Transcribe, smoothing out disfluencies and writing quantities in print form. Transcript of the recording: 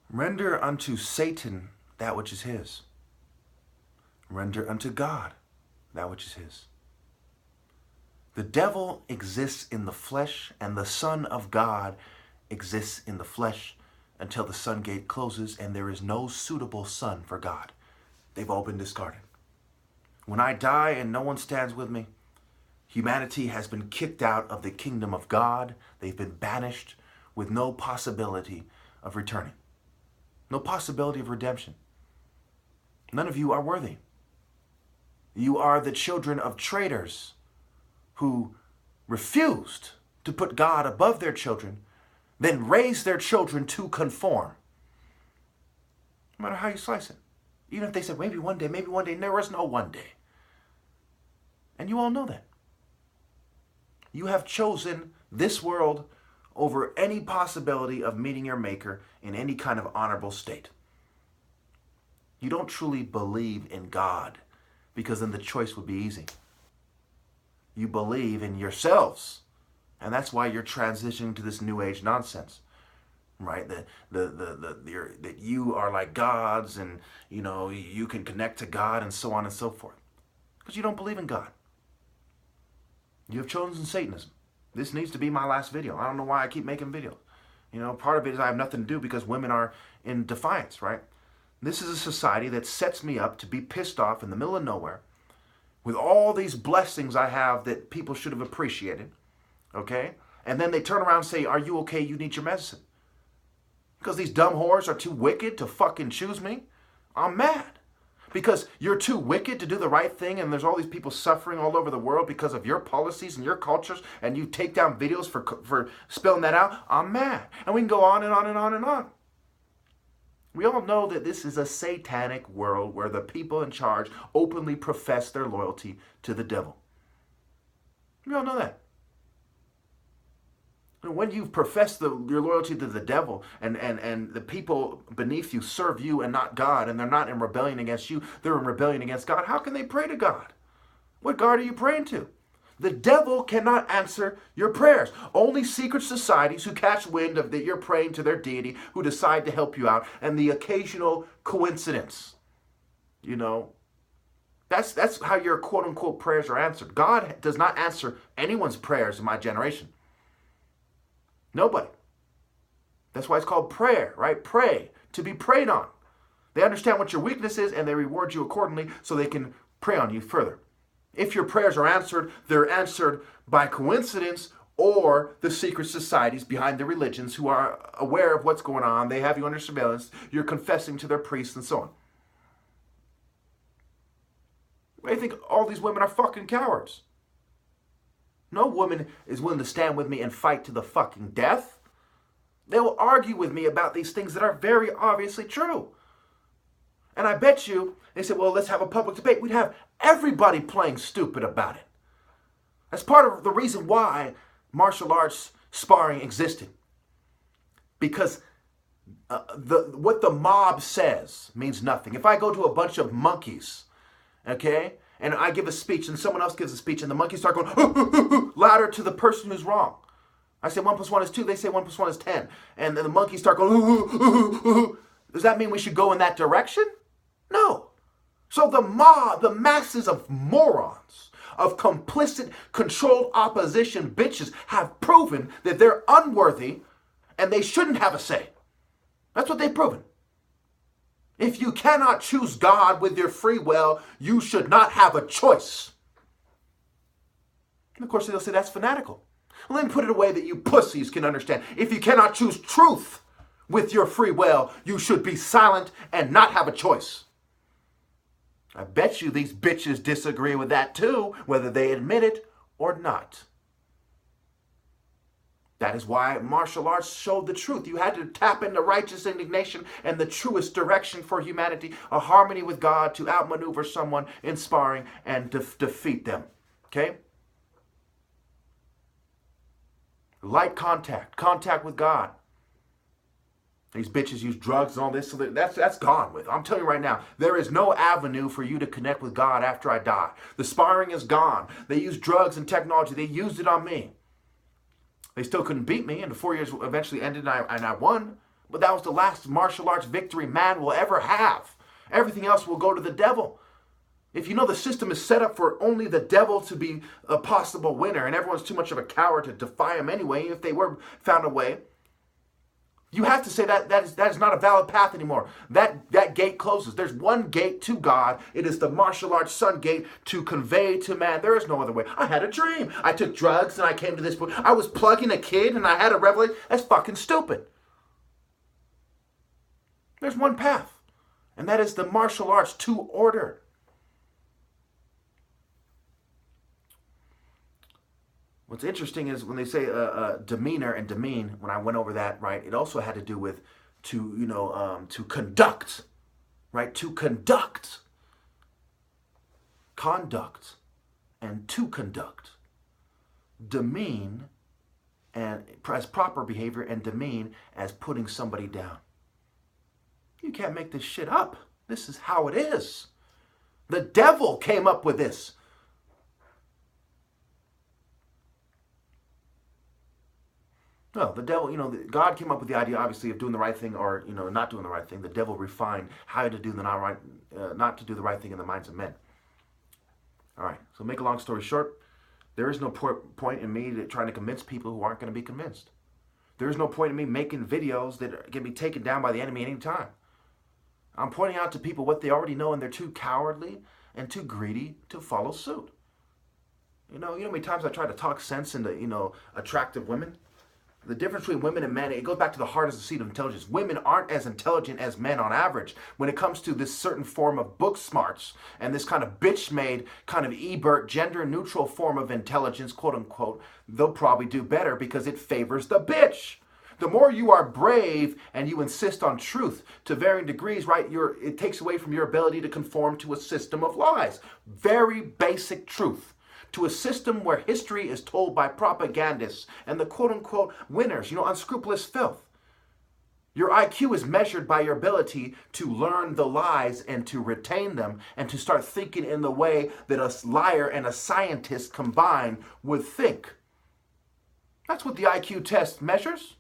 Render unto Satan that which is his. Render unto God that which is his. The devil exists in the flesh, and the Son of God exists in the flesh until the sun gate closes and there is no suitable son for God. They've all been discarded. When I die and no one stands with me, humanity has been kicked out of the kingdom of God. They've been banished with no possibility of returning. No possibility of redemption. None of you are worthy. You are the children of traitors who refused to put God above their children, then raised their children to conform. No matter how you slice it. Even if they said, maybe one day, there was no one day. And you all know that. You have chosen this world over any possibility of meeting your Maker in any kind of honorable state. You don't truly believe in God, because then the choice would be easy. You believe in yourselves, and that's why you're transitioning to this new age nonsense, right? That you are like gods, and you can connect to God, and so on and so forth, because you don't believe in God. You have chosen Satanism. This needs to be my last video. I don't know why I keep making videos. Part of it is I have nothing to do because women are in defiance, right? This is a society that sets me up to be pissed off in the middle of nowhere with all these blessings I have that people should have appreciated, okay? And then they turn around and say, are you okay? You need your medicine. Because these dumb whores are too wicked to fucking choose me? I'm mad. Because you're too wicked to do the right thing, and there's all these people suffering all over the world because of your policies and your cultures, and you take down videos for spilling that out. I'm mad. And we can go on and on and on and on. We all know that this is a satanic world where the people in charge openly profess their loyalty to the devil. We all know that. And when you profess your loyalty to the devil, and the people beneath you serve you and not God, and they're not in rebellion against you, they're in rebellion against God, how can they pray to God? What God are you praying to? The devil cannot answer your prayers. Only secret societies who catch wind of that you're praying to their deity, who decide to help you out, and the occasional coincidence. That's how your quote-unquote prayers are answered. God does not answer anyone's prayers in my generation. Nobody. That's why it's called prayer, right? Pray, to be prayed on. They understand what your weakness is, and they reward you accordingly so they can pray on you further. If your prayers are answered, they're answered by coincidence or the secret societies behind the religions who are aware of what's going on. They have you under surveillance. You're confessing to their priests and so on. I think all these women are fucking cowards. No woman is willing to stand with me and fight to the fucking death. They will argue with me about these things that are very obviously true. And I bet you, they said, well, let's have a public debate. We'd have everybody playing stupid about it. That's part of the reason why martial arts sparring existed. Because what the mob says means nothing. If I go to a bunch of monkeys, okay, and I give a speech and someone else gives a speech and the monkeys start going louder to the person who's wrong. I say 1 + 1 is 2. They say 1 + 1 is 10. And then the monkeys start going Does that mean we should go in that direction? No. So the mob, the masses of morons, of complicit, controlled opposition bitches have proven that they're unworthy and they shouldn't have a say. That's what they've proven. If you cannot choose God with your free will, you should not have a choice. And of course, they'll say that's fanatical. Well, let me put it away that you pussies can understand. If you cannot choose truth with your free will, you should be silent and not have a choice. I bet you these bitches disagree with that too, whether they admit it or not. That is why martial arts showed the truth. You had to tap into righteous indignation and the truest direction for humanity, a harmony with God to outmaneuver someone in sparring and defeat them. Okay? Light contact with God. These bitches use drugs and all this, so that's gone with. I'm telling you right now, there is no avenue for you to connect with God after I die. The sparring is gone. They use drugs and technology. They used it on me. They still couldn't beat me, and the 4 years eventually ended, and I won. But that was the last martial arts victory man will ever have. Everything else will go to the devil. If you know the system is set up for only the devil to be a possible winner, and everyone's too much of a coward to defy him anyway, if they were found a way, you have to say that is not a valid path anymore. That gate closes. There's one gate to God. It is the martial arts sun gate to convey to man. There is no other way. I had a dream. I took drugs and I came to this point. I was plugging a kid and I had a revelation. That's fucking stupid. There's one path, and that is the martial arts to order. What's interesting is when they say demeanor and demean, when I went over that, right, it also had to do with to conduct, right? To conduct. Conduct and to conduct. Demean and as proper behavior, and demean as putting somebody down. You can't make this shit up. This is how it is. The devil came up with this. No, the devil, God came up with the idea, obviously, of doing the right thing or, not doing the right thing. The devil refined how to do not to do the right thing in the minds of men. All right, so make a long story short, there is no point in me trying to convince people who aren't going to be convinced. There is no point in me making videos that can be taken down by the enemy anytime. I'm pointing out to people what they already know, and they're too cowardly and too greedy to follow suit. You know how many times I try to talk sense into, attractive women? The difference between women and men, it goes back to the heart as the seat of intelligence. Women aren't as intelligent as men on average when it comes to this certain form of book smarts and this kind of bitch-made, kind of Ebert, gender-neutral form of intelligence, quote-unquote. They'll probably do better because it favors the bitch. The more you are brave and you insist on truth to varying degrees, right, it takes away from your ability to conform to a system of lies. Very basic truth. To a system where history is told by propagandists and the quote-unquote winners, unscrupulous filth. Your IQ is measured by your ability to learn the lies and to retain them and to start thinking in the way that a liar and a scientist combined would think. That's what the IQ test measures.